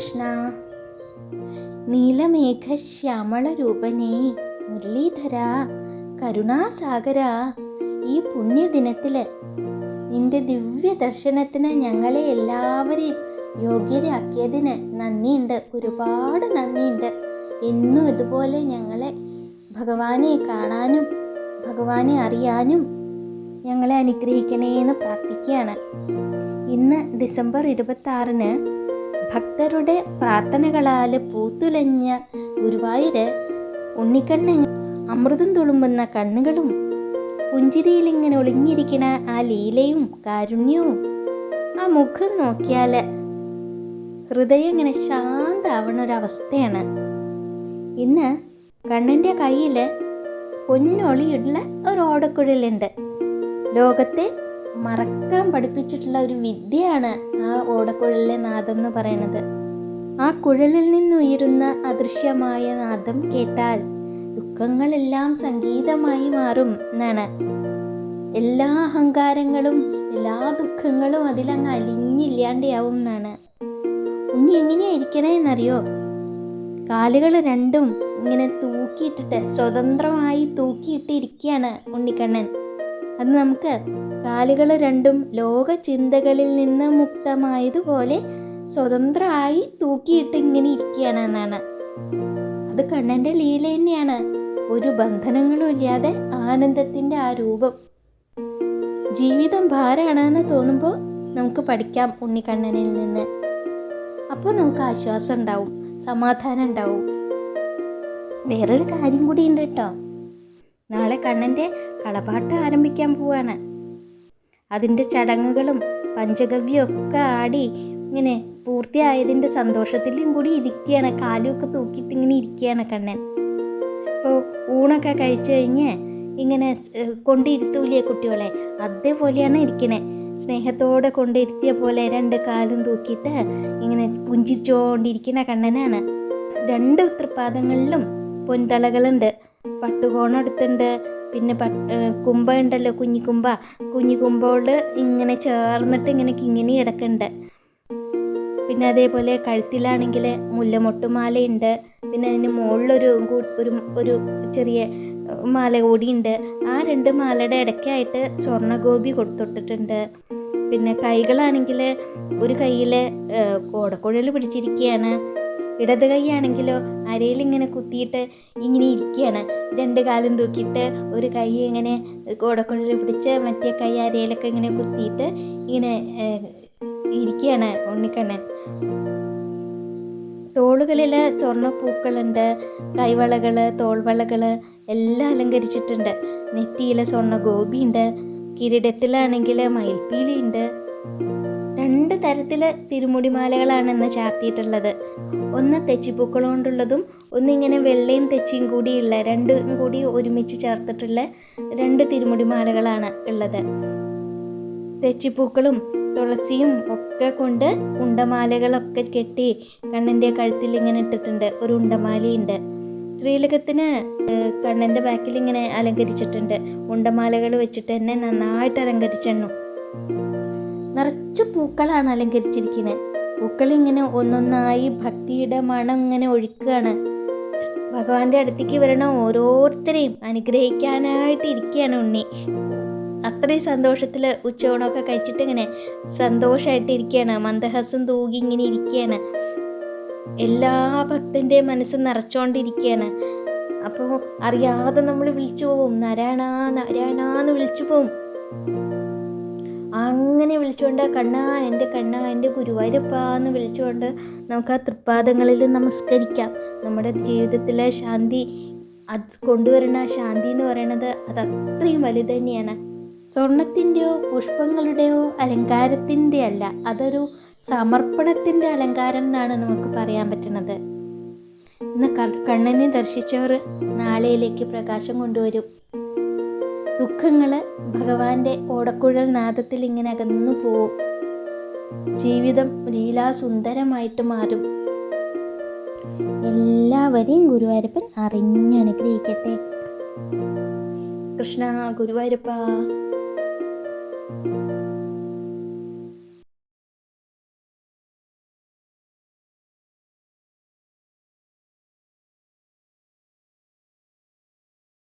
കൃഷ്ണ. നീലമേഘ ശ്യാമളരൂപനേ മുരളീധര കരുണാസാഗര, ഈ പുണ്യദിനത്തില് നിന്റെ ദിവ്യ ദർശനത്തിന് ഞങ്ങളെ എല്ലാവരെയും യോഗ്യരാക്കിയതിന് നന്ദിയുണ്ട്, ഒരുപാട് നന്ദിയുണ്ട്. എന്നും ഇതുപോലെ ഞങ്ങളെ ഭഗവാനെ കാണാനും ഭഗവാനെ അറിയാനും ഞങ്ങളെ അനുഗ്രഹിക്കണേന്ന് പ്രാർത്ഥിക്കുകയാണ്. ഇന്ന് ഡിസംബർ 26-ന് ഭക്തരുടെ പ്രാർത്ഥനകളാൽ പൂത്തുലഞ്ഞ ഗുരുവായൂര് ഉണ്ണിക്കണ്ണൻ അമൃതം തുളുമ്പുന്ന കണ്ണുകളും പുഞ്ചിരിയിലിങ്ങനെ ഒളിഞ്ഞിരിക്കണ ആ ലീലയും കാരുണ്യവും, ആ മുഖം നോക്കിയാൽ ഹൃദയം ഇങ്ങനെ ശാന്താവണ ഒരവസ്ഥയാണ്. ഇന്ന് കണ്ണൻ്റെ കയ്യിൽ പൊന്നൊളിയുള്ള ഒരു ഓടക്കുഴലുണ്ട്. ലോകത്തെ മറക്കാൻ പഠിപ്പിച്ചിട്ടുള്ള ഒരു വിദ്യയാണ് ആ ഓടക്കുഴലിലെ നാദം എന്ന് പറയുന്നത്. ആ കുഴലിൽ നിന്നുയരുന്ന അദൃശ്യമായ നാദം കേട്ടാൽ ദുഃഖങ്ങളെല്ലാം സംഗീതമായി മാറും എന്നാണ്. എല്ലാ അഹങ്കാരങ്ങളും എല്ലാ ദുഃഖങ്ങളും അതിലങ്ങ് അലിഞ്ഞില്ലാണ്ടാവും എന്നാണ്. ഉണ്ണി എങ്ങനെയാ ഇരിക്കണേന്നറിയോ? കാലുകൾ രണ്ടും ഇങ്ങനെ തൂക്കിയിട്ടിട്ട് സ്വതന്ത്രമായി തൂക്കിയിട്ടിരിക്കുകയാണ് ഉണ്ണിക്കണ്ണൻ. അത് നമുക്ക് കാലുകൾ രണ്ടും ലോക ചിന്തകളിൽ നിന്ന് മുക്തമായതുപോലെ സ്വതന്ത്രമായി തൂക്കിയിട്ട് ഇങ്ങനെ ഇരിക്കുകയാണ് എന്നാണ്. അത് കണ്ണൻ്റെ ലീല തന്നെയാണ്. ഒരു ബന്ധനങ്ങളും ഇല്ലാതെ ആനന്ദത്തിൻ്റെ ആ രൂപം. ജീവിതം ഭാരമാണെന്ന് തോന്നുമ്പോൾ നമുക്ക് പഠിക്കാം ഉണ്ണിക്കണ്ണനിൽ നിന്ന്. അപ്പോൾ നമുക്ക് ആശ്വാസം ഉണ്ടാവും, സമാധാനം ഉണ്ടാവും. വേറൊരു കാര്യം കൂടി ഉണ്ട് കേട്ടോ. നാളെ കണ്ണൻ്റെ കളപാട്ട് ആരംഭിക്കാൻ പോവാണ്. അതിൻ്റെ ചടങ്ങുകളും പഞ്ചഗവ്യം ഒക്കെ ആടി ഇങ്ങനെ പൂർത്തിയായതിൻ്റെ സന്തോഷത്തിലും കൂടി ഇരിക്കുകയാണ്. കാലുമൊക്കെ തൂക്കിയിട്ട് ഇങ്ങനെ ഇരിക്കുകയാണ് കണ്ണൻ. ഇപ്പോൾ ഊണൊക്കെ കഴിച്ചു കഴിഞ്ഞ് ഇങ്ങനെ കൊണ്ടിരുത്തൂലേ കുട്ടികളെ, അതേപോലെയാണ് ഇരിക്കണേ. സ്നേഹത്തോടെ കൊണ്ടിരുത്തിയ പോലെ രണ്ട് കാലും തൂക്കിയിട്ട് ഇങ്ങനെ പുഞ്ചിരിച്ചുകൊണ്ടിരിക്കുന്ന കണ്ണനാണ്. രണ്ട് തൃപ്പാദങ്ങളിലും പൊൻതളകളുണ്ട്, പട്ടുകോണം എടുത്തുണ്ട്, പിന്നെ കുമ്പ ഉണ്ടല്ലോ, കുഞ്ഞിക്കുമ്പോട് ഇങ്ങനെ ചേർന്നിട്ട് ഇങ്ങനെ കിങ്ങിണി കിടക്കുന്നുണ്ട്. പിന്നെ അതേപോലെ കഴുത്തിലാണെങ്കിൽ മുല്ലമൊട്ടുമാലയുണ്ട്. പിന്നെ അതിന് മുകളിലൊരു ഒരു ചെറിയ മാല കൂടിയുണ്ട്. ആ രണ്ട് മാലയുടെ ഇടയ്ക്കായിട്ട് സ്വർണ്ണഗോപി കൊടുത്തിട്ടിട്ടുണ്ട്. പിന്നെ കൈകളാണെങ്കിൽ ഒരു കയ്യിൽ ഓടക്കുഴൽ പിടിച്ചിരിക്കുകയാണ്, ഇടത് കൈയാണെങ്കിലോ അരയിലിങ്ങനെ കുത്തിയിട്ട് ഇങ്ങനെ ഇരിക്കുകയാണ്. രണ്ട് കാലും തൂക്കിയിട്ട് ഒരു കൈ ഇങ്ങനെ ഓടക്കുഴൽ പിടിച്ച് മറ്റേ കൈ അരയിലൊക്കെ ഇങ്ങനെ കുത്തിയിട്ട് ഇങ്ങനെ ഇരിക്കുകയാണ് ഉണ്ണിക്കണ്ണൻ. തോളുകളിൽ സ്വർണ്ണപ്പൂക്കളുണ്ട്, കൈവളകൾ, തോൾവളകൾ എല്ലാം അലങ്കരിച്ചിട്ടുണ്ട്. നെറ്റിയിൽ സ്വർണ്ണ ഗോപിയുണ്ട്, കിരീടത്തിലാണെങ്കിൽ മയിൽപ്പീലിയുണ്ട്. രണ്ട് തരത്തിൽ തിരുമുടിമാലകളാണ് ഇന്ന് ചാർത്തിയിട്ടുള്ളത്. ഒന്ന് തെച്ചിപ്പൂക്കൾ കൊണ്ടുള്ളതും ഒന്നിങ്ങനെ വെള്ളയും തെച്ചിയും കൂടിയുള്ള, രണ്ടും കൂടി ഒരുമിച്ച് ചേർത്തിട്ടുള്ള രണ്ട് തിരുമുടിമാലകളാണ് ഉള്ളത്. തെച്ചിപ്പൂക്കളും തുളസിയും ഒക്കെ കൊണ്ട് ഉണ്ടമാലകളൊക്കെ കെട്ടി കണ്ണൻ്റെ കഴുത്തിൽ ഇങ്ങനെ ഇട്ടിട്ടുണ്ട്. ഒരു ഉണ്ടമാലയുണ്ട്. ശ്രീലകത്തിന് കണ്ണൻ്റെ ബാക്കിൽ ഇങ്ങനെ അലങ്കരിച്ചിട്ടുണ്ട്. ഉണ്ടമാലകൾ വെച്ചിട്ട് തന്നെ നന്നായിട്ട് അലങ്കരിച്ചെണ്ണു. നിറച്ച് പൂക്കളാണ് അലങ്കരിച്ചിരിക്കുന്നത്. പൂക്കളിങ്ങനെ ഒന്നൊന്നായി ഭക്തിയുടെ മണം ഇങ്ങനെ ഒഴുക്കുകയാണ്. ഭഗവാന്റെ അടുത്തേക്ക് വരണ ഓരോരുത്തരെയും അനുഗ്രഹിക്കാനായിട്ട് ഇരിക്കുകയാണ് ഉണ്ണി. അത്രയും സന്തോഷത്തിൽ ഉച്ചയൂണമൊക്കെ കഴിച്ചിട്ട് ഇങ്ങനെ സന്തോഷമായിട്ട് ഇരിക്കുകയാണ്. മന്ദഹാസം തൂകി ഇങ്ങനെ ഇരിക്കുകയാണ്. എല്ലാ ഭക്തൻ്റെയും മനസ്സ് നിറച്ചുകൊണ്ടിരിക്കുകയാണ്. അപ്പോൾ അറിയാതെ നമ്മൾ വിളിച്ചു പോവും, നാരായണ നാരായണ എന്ന് വിളിച്ചു പോവും. അങ്ങനെ വിളിച്ചുകൊണ്ട് കണ്ണാ എൻ്റെ ഗുരുവായൂരപ്പ എന്ന് വിളിച്ചുകൊണ്ട് നമുക്ക് ആ തൃപ്പാദങ്ങളിൽ നമസ്കരിക്കാം. നമ്മുടെ ജീവിതത്തിലെ ശാന്തി, അത് കൊണ്ടുവരുന്ന ശാന്തി എന്ന് പറയുന്നത് അത് അത്രയും വലുത് തന്നെയാണ്. സ്വർണത്തിൻ്റെയോ പുഷ്പങ്ങളുടെയോ അലങ്കാരത്തിൻ്റെ അല്ല, അതൊരു സമർപ്പണത്തിൻ്റെ അലങ്കാരം എന്നാണ് നമുക്ക് പറയാൻ പറ്റുന്നത്. ഇന്ന് കണ്ണനെ ദർശിച്ചവർ നാളെയിലേക്ക് പ്രകാശം കൊണ്ടുവരും. ദുഃഖങ്ങൾ ഭഗവാന്റെ ഓടക്കുഴൽ നാദത്തിൽ ഇങ്ങനെ അകന്നു പോവും. ജീവിതം ലീലാസുന്ദരമായിട്ട് മാറും. എല്ലാവരെയും ഗുരുവായൂരപ്പൻ അറിഞ്ഞനുഗ്രഹിക്കട്ടെ. കൃഷ്ണ ഗുരുവായൂരപ്പ.